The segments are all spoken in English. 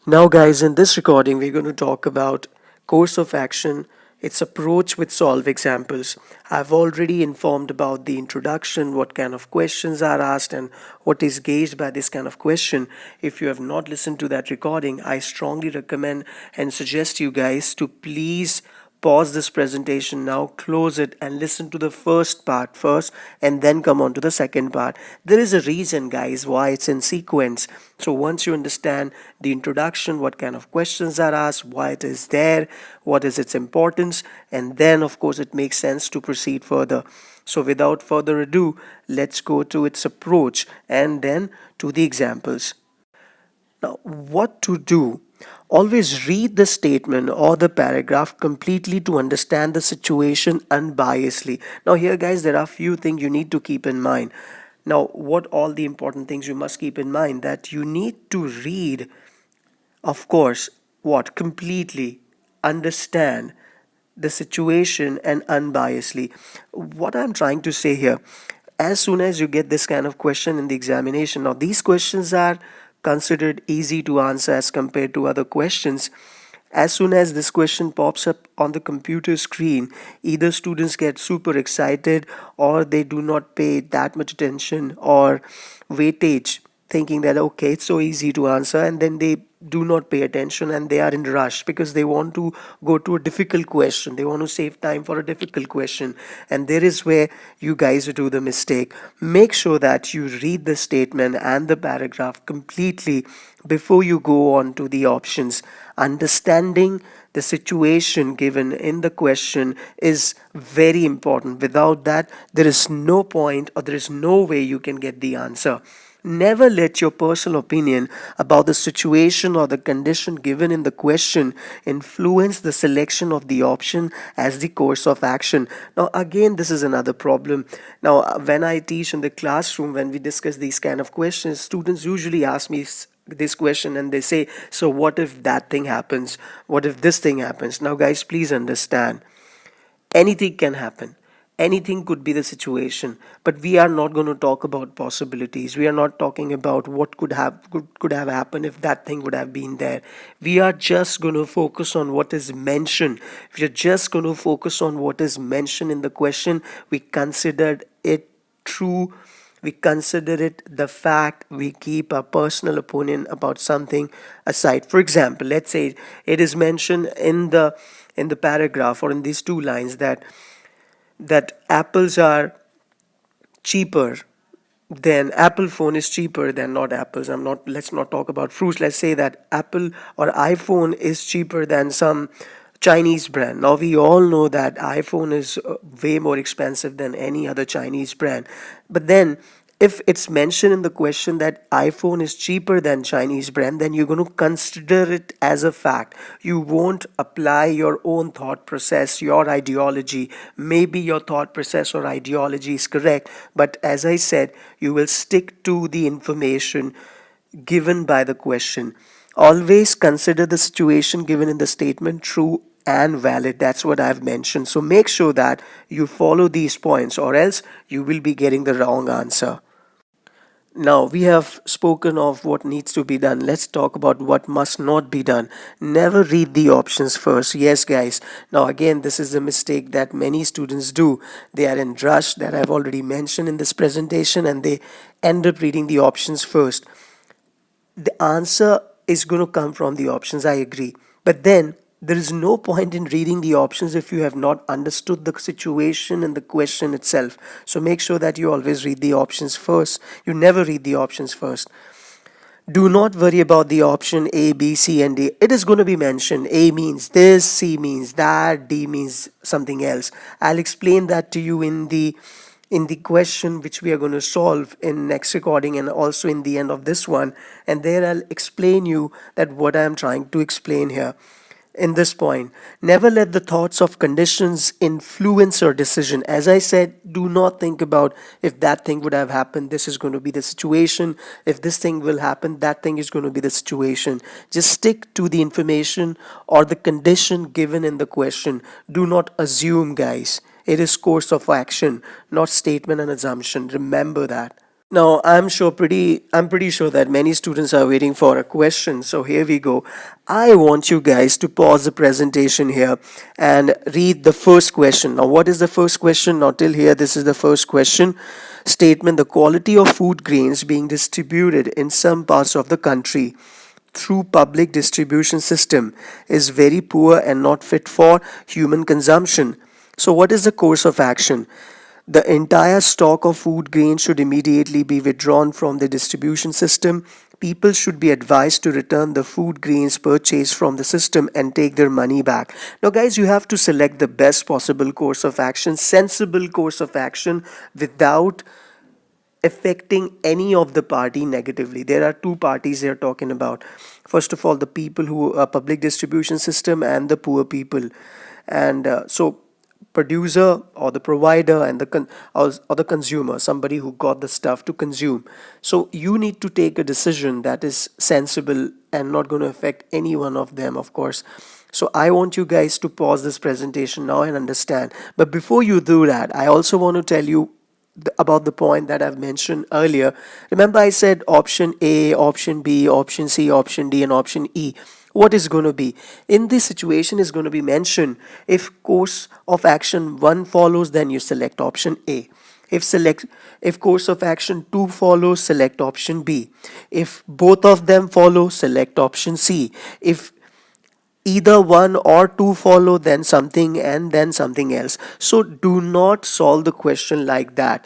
Now, guys, in this recording, we're going to talk about course of action, its approach with solve examples. I've already informed about the introduction, what kind of questions are asked, and what is gauged by this kind of question. If you have not listened to that recording, I strongly recommend and suggest you guys to please pause this presentation now, close it, and listen to the first part first, and then come on to the second part. There is a reason, guys, why it's in sequence. So once you understand the introduction, what kind of questions are asked, why it is there, what is its importance, and then of course it makes sense to proceed further. So without further ado, let's go to its approach and then to the examples. Now, what to do? Always read the statement or the paragraph completely to understand the situation unbiasedly. Now, here, guys, there are few things you need to keep in mind. Now, what all the important things you must keep in mind that you need to read, of course, what completely understand the situation and unbiasedly. What I'm trying to say here, as soon as you get this kind of question in the examination, now these questions are considered easy to answer as compared to other questions. As soon as this question pops up on the computer screen, either students get super excited or they do not pay that much attention or weightage, thinking that okay, it's so easy to answer, and then they do not pay attention and they are in rush because they want to go to a difficult question, they want to save time for a difficult question, and there is where you guys do the mistake. Make sure that you read the statement and the paragraph completely before you go on to the options. Understanding the situation given in the question is very important. Without that, there is no point or there is no way you can get the answer. Never let your personal opinion about the situation or the condition given in the question influence the selection of the option as the course of action. Now, again, this is another problem. Now, when I teach in the classroom, when we discuss these kind of questions, students usually ask me this question and they say, so what if that thing happens? What if this thing happens? Now, guys, please understand, anything can happen, anything could be the situation, but we are not going to talk about possibilities. We are not talking about what could have happened if that thing would have been there. We are just going to focus on what is mentioned. We are just going to focus on what is mentioned in the question. We considered it true, we consider it the fact, we keep our personal opinion about something aside. For example, let's say it is mentioned in the paragraph or in these two lines that apples are cheaper then apple phone is cheaper than not apples. I'm not Let's not talk about fruits. Let's say that apple or iPhone is cheaper than some Chinese brand. Now we all know that iPhone is way more expensive than any other Chinese brand, but then if it's mentioned in the question that iPhone is cheaper than Chinese brand, then you're going to consider it as a fact. You won't apply your own thought process, your ideology. Maybe your thought process or ideology is correct, but as I said, you will stick to the information given by the question. Always consider the situation given in the statement true and valid. That's what I've mentioned. So make sure that you follow these points, or else you will be getting the wrong answer. Now, we have spoken of what needs to be done. Let's talk about what must not be done. Never read the options first. Yes, guys. Now, again, this is a mistake that many students do. They are in rush, that I've already mentioned in this presentation, and they end up reading the options first. The answer is going to come from the options, I agree. But then there is no point in reading the options if you have not understood the situation and the question itself. So make sure that you always read the options first. You never read the options first. Do not worry about the option A, B, C, and D. It is going to be mentioned. A means this, C means that, D means something else. I'll explain that to you in the question which we are going to solve in next recording and also in the end of this one, and there I'll explain you that what I am trying to explain here in this point. Never let the thoughts of conditions influence your decision. As I said, do not think about if that thing would have happened, this is going to be the situation. If this thing will happen, that thing is going to be the situation. Just stick to the information or the condition given in the question. Do not assume, guys. It is course of action, not statement and assumption. Remember that. Now, I'm pretty sure that many students are waiting for a question. So here we go. I want you guys to pause the presentation here and read the first question. Now, what is the first question? Now, till here, this is the first question. Statement: the quality of food grains being distributed in some parts of the country through public distribution system is very poor and not fit for human consumption. So what is the course of action? The entire stock of food grains should immediately be withdrawn from the distribution system. People should be advised to return the food grains purchased from the system and take their money back. Now, guys, you have to select the best possible course of action, sensible course of action without affecting any of the party negatively. There are two parties they're talking about. First of all, the people who are public distribution system and the poor people. And so producer or the provider and or the consumer, somebody who got the stuff to consume. So you need to take a decision that is sensible and not going to affect any one of them, of course. So I want you guys to pause this presentation now and understand. But before you do that, I also want to tell you about the point that I've mentioned earlier. Remember, I said option A, option B, option C, option D, and option E. What is going to be in this situation is going to be mentioned. If course of action 1 follows, then you select option A. If course of action 2 follows, select option B. If both of them follow, select option C. If either one or two follow, then something and then something else. So do not solve the question like that.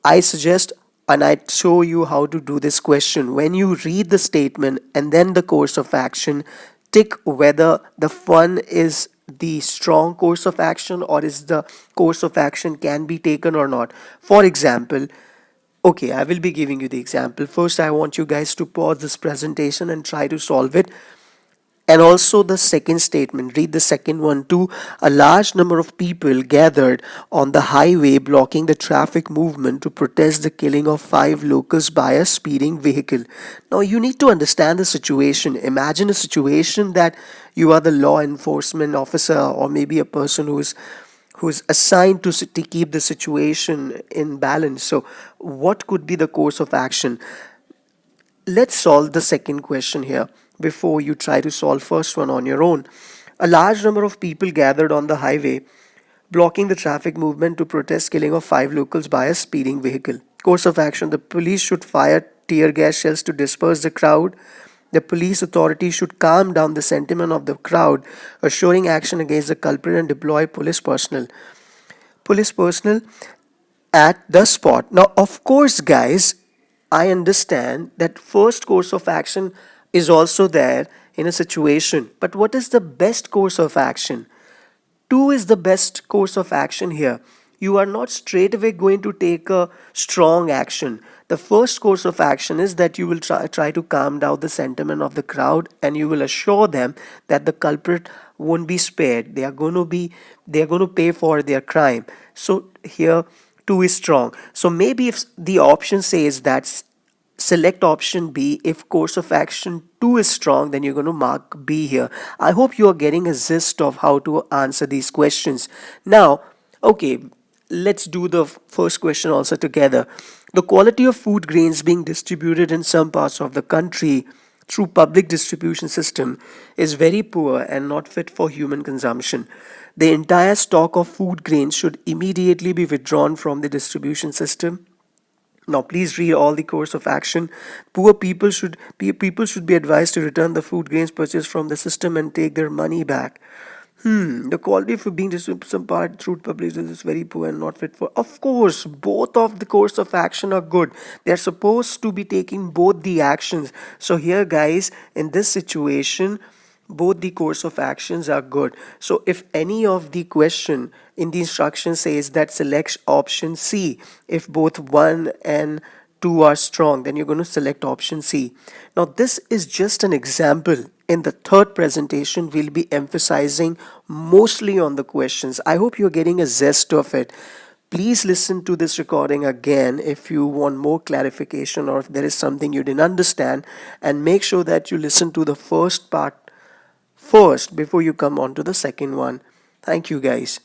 I suggest and I show you how to do this question. When you read the statement and then the course of action, tick whether the one is the strong course of action or is the course of action can be taken or not. For example, okay, I will be giving you the example. First, I want you guys to pause this presentation and try to solve it. And also the second statement, read the second one too. A large number of people gathered on the highway blocking the traffic movement to protest the killing of 5 locals by a speeding vehicle. Now you need to understand the situation. Imagine a situation that you are the law enforcement officer or maybe a person who's assigned to keep the situation in balance. So what could be the course of action? Let's solve the second question here before you try to solve first one on your own. A large number of people gathered on the highway blocking the traffic movement to protest killing of 5 locals by a speeding vehicle. Course of action: the police should fire tear gas shells to disperse the crowd. The police authority should calm down the sentiment of the crowd, assuring action against the culprit and deploy police personnel. Police personnel at the spot. Now, of course, guys, I understand that first course of action is also there in a situation. But what is the best course of action? 2 is the best course of action here. You are not straight away going to take a strong action. The first course of action is that you will try to calm down the sentiment of the crowd and you will assure them that the culprit won't be spared. They are going to pay for their crime. So here 2 is strong. So maybe if the option says that select option B. If course of action 2 is strong, then you're going to mark B here. I hope you are getting a gist of how to answer these questions. Now, okay, let's do the first question also together. The quality of food grains being distributed in some parts of the country through public distribution system is very poor and not fit for human consumption. The entire stock of food grains should immediately be withdrawn from the distribution system. Now, please read all the course of action. Poor people should be advised to return the food grains purchased from the system and take their money back. The quality for being distributed some part through public is very poor and not fit for. Of course, both of the course of action are good. They're supposed to be taking both the actions. So here, guys, in this situation, both the course of actions are good. So if any of the question in the instruction says that select option C, if both 1 and 2 are strong, then you're going to select option C. Now this is just an example. In the third presentation, we'll be emphasizing mostly on the questions. I hope you're getting a zest of it. Please listen to this recording again if you want more clarification or if there is something you didn't understand, and make sure that you listen to the first part first before you come on to the second one. Thank you, guys.